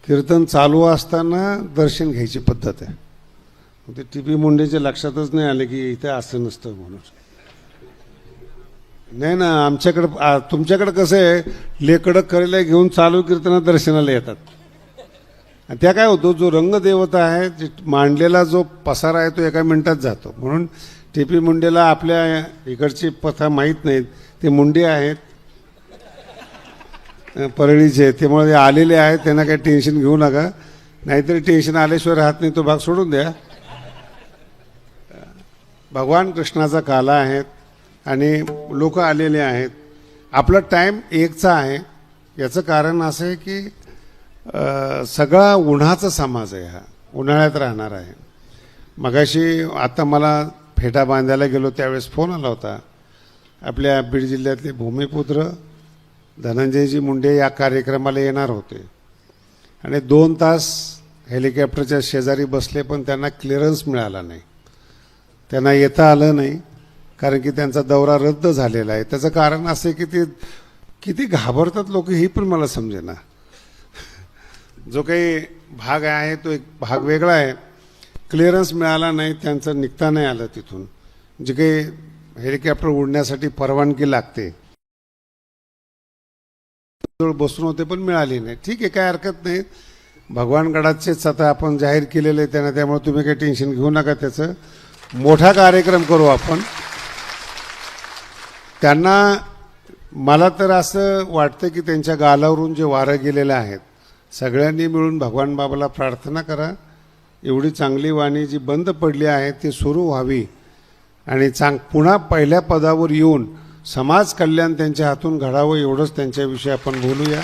कीर्तन चालू असताना दर्शन घ्यायची पद्धत आहे. ते टी.पी. मुंडेच्या लक्षातच नाही आले की इथे असं नसतं म्हणून. नाही ना, आमच्याकडं तुमच्याकडं कसं आहे, लेकडं करेला घेऊन चालू कीर्तनात दर्शनाला येतात. आणि त्या काय होतो, जो रंगदेवता आहे, मांडलेला जो पसारा आहे तो एका मिनिटात जातो. म्हणून टी.पी. मुंडेला आपल्या इकडची पथा माहीत नाहीत, ते मुंडे आहेत, परळीचे, त्यामुळे आलेले आहेत, त्यांना काही टेन्शन घेऊ नका. नाहीतरी टेन्शन आल्याशिवाय राहत नाही, तो भाग सोडून द्या. भगवान कृष्णाचा काला आहे आणि लोक आलेले आहेत. आपला टाईम एकचा आहे. याचं कारण असं आहे की सगळा उन्हाचा समाज आहे, हा उन्हाळ्यात राहणार आहे. मगाशी आता मला फेटा बांधायला गेलो त्यावेळेस फोन आला होता. आपल्या बीड जिल्ह्यातले भूमिपुत्र धनंजयजी मुंडे या कार्यक्रमाला येणार होते आणि 2 तास हेलिकॉप्टरच्या शेजारी बसले, पण त्यांना क्लिअरन्स मिळाला नाही. त्यांना येता आलं नाही कारण की त्यांचा दौरा रद्द झालेला आहे. त्याचं कारण असं आहे की ते किती घाबरतात लोक, ही पण मला समजेना. जो काही भाग आहे तो एक भाग वेगळा आहे. क्लिअरन्स मिळाला नाही, त्यांचं निघता नाही आलं तिथून. जे काही हेलिकॉप्टर उडण्यासाठी परवानगी लागते बसून होते पण मिळाली नाही. ठीक आहे, काय हरकत नाही. भगवानगडाचेच आता आपण जाहीर केलेले आहे त्यांना, त्यामुळे तुम्ही काही टेन्शन घेऊ नका. त्याचं मोठा कार्यक्रम करू आपण. त्यांना मला तर असं वाटतं की त्यांच्या गालावरून जे वारं गेलेलं आहेत, सगळ्यांनी मिळून भगवान बाबाला प्रार्थना करा, एवढी चांगली वाणी जी बंद पडली आहे ती सुरू व्हावी आणि पुन्हा पहिल्या पदावर येऊन समाज कल्याण त्यांच्या हातून घडावं, एवढंच त्यांच्याविषयी आपण बोलूया.